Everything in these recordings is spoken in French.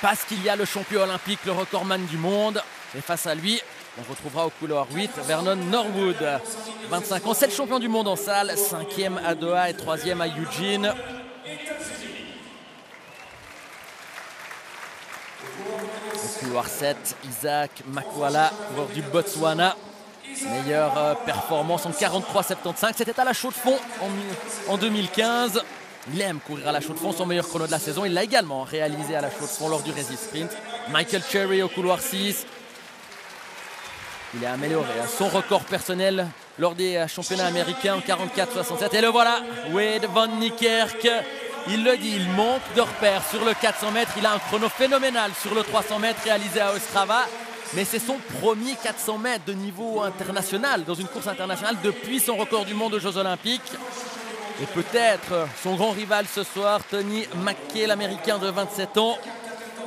parce qu'il y a le champion olympique, le recordman du monde. Et face à lui, on retrouvera au couloir 8 Vernon Norwood, 25 ans, 7 champions du monde en salle, 5e à Doha et 3e à Eugene. Au couloir 7, Isaac Makwala, joueur du Botswana. Meilleure performance en 43,75. C'était à la chaux de fond en 2015. Il aime courir à la chaux de fond, son meilleur chrono de la saison. Il l'a également réalisé à la chaux de fond lors du Resist Sprint. Michael Cherry au couloir 6. Il a amélioré son record personnel lors des championnats américains en 44,67. Et le voilà, Wade van Niekerk. Il le dit, il manque de repères sur le 400 mètres. Il a un chrono phénoménal sur le 300 mètres réalisé à Ostrava. Mais c'est son premier 400 mètres de niveau international, dans une course internationale, depuis son record du monde aux Jeux Olympiques. Et peut-être son grand rival ce soir, Tony Mackay, l'Américain de 27 ans.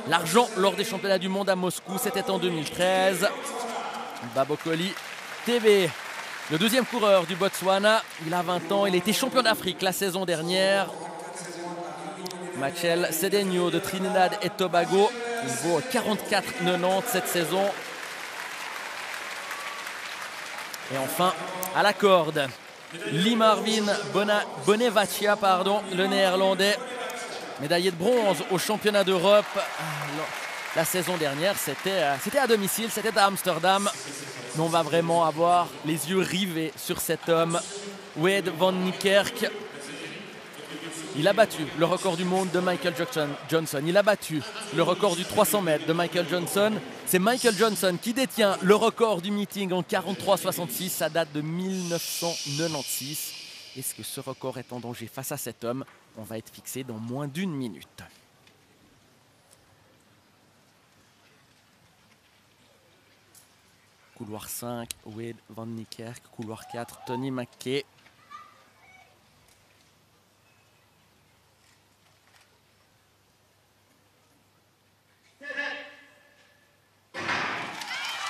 L'argent lors des championnats du monde à Moscou, c'était en 2013. Babokoli TV, le deuxième coureur du Botswana. Il a 20 ans, il était champion d'Afrique la saison dernière. Machel Sedenyo de Trinidad et Tobago. Il vaut 44,90 cette saison. Et enfin, à la corde, Lee Marvin Bonnevacia, le néerlandais, médaillé de bronze au championnat d'Europe. La saison dernière, c'était à domicile, c'était à Amsterdam. Mais on va vraiment avoir les yeux rivés sur cet homme, Wade van Niekerk. Il a battu le record du monde de Michael Johnson. Il a battu le record du 300 mètres de Michael Johnson. C'est Michael Johnson qui détient le record du meeting en 43,66. Ça date de 1996. Est-ce que ce record est en danger face à cet homme? On va être fixé dans moins d'1 minute. Couloir 5, Wade van Niekerk. Couloir 4, Tony Mackay.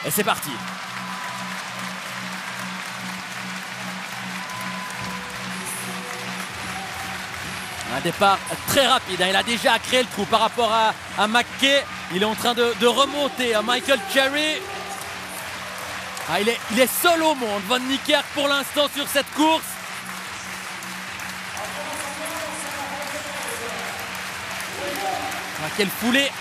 Et c'est parti. Un départ très rapide. Il a déjà créé le trou par rapport à Mackay. Il est en train de remonter à Michael Cherry. Il est seul au monde, Van Niekerk, pour l'instant sur cette course. Quelle foulée!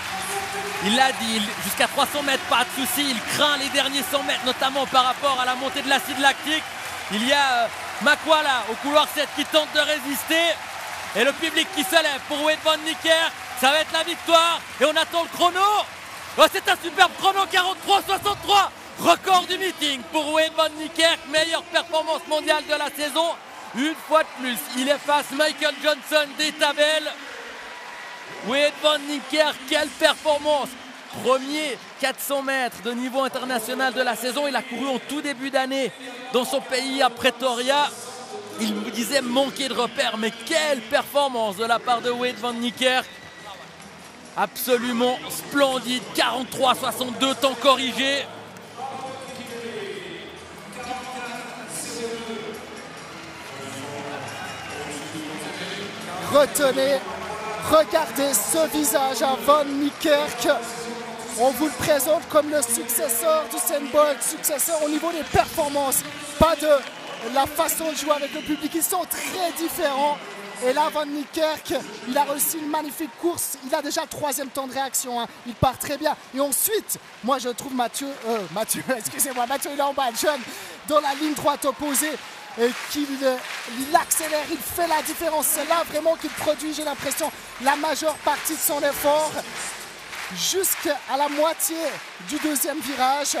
Il l'a dit, jusqu'à 300 mètres, pas de souci. Il craint les derniers 100 mètres, notamment par rapport à la montée de l'acide lactique. Il y a Makwala au couloir 7 qui tente de résister. Et le public qui se lève pour Wade van Niekerk. Ça va être la victoire. Et on attend le chrono. Oh, c'est un superbe chrono, 43,63. Record du meeting pour Wade van Niekerk. Meilleure performance mondiale de la saison. Une fois de plus, il efface Michael Johnson des tabelles. Wade van Niekerk, quelle performance! Premier 400 mètres de niveau international de la saison. Il a couru en tout début d'année dans son pays à Pretoria. Il me disait manquer de repères, mais quelle performance de la part de Wade van Niekerk! Absolument splendide, 43,62, temps corrigé. Retenez, regardez ce visage à Van Niekerk. On vous le présente comme le successeur d'Usain Bolt, successeur au niveau des performances, pas de la façon de jouer avec le public. Ils sont très différents. Et là, Van Niekerk, il a réussi une magnifique course. Il a déjà le 3e temps de réaction. Hein. Il part très bien. Et ensuite, moi je trouve Mathieu, il est en bas, John, dans la ligne droite opposée. Et qu'il accélère, il fait la différence. C'est là vraiment qu'il produit, j'ai l'impression, la majeure partie de son effort jusqu'à la moitié du 2e virage.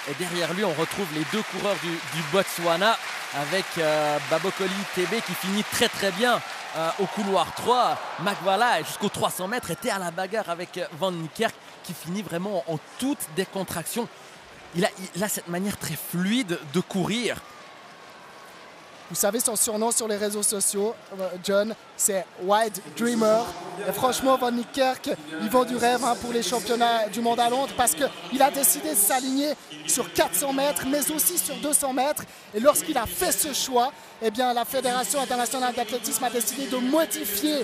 Et derrière lui, on retrouve les deux coureurs du Botswana avec Babokoli TV qui finit très très bien au couloir 3. Makwala, jusqu'aux 300 mètres, était à la bagarre avec Van Niekerk qui finit vraiment en toute décontraction. Il a cette manière très fluide de courir. Vous savez, son surnom sur les réseaux sociaux, John, c'est Wild Dreamer. Et franchement, Van Niekerk, il vend du rêve pour les championnats du monde à Londres parce qu'il a décidé de s'aligner sur 400 mètres, mais aussi sur 200 mètres. Et lorsqu'il a fait ce choix, eh bien, la Fédération internationale d'athlétisme a décidé de modifier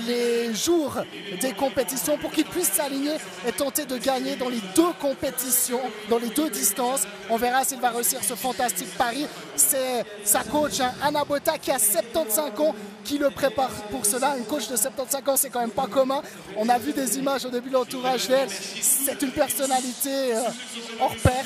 les jours des compétitions pour qu'il puisse s'aligner et tenter de gagner dans les deux compétitions, dans les deux distances. On verra s'il va réussir ce fantastique pari. C'est sa coach, Anna Botta, qui a 75 ans, qui le prépare pour cela. Une coach de 75 ans, c'est quand même pas commun. On a vu des images au début de l'entourage d'elle. C'est une personnalité hors pair.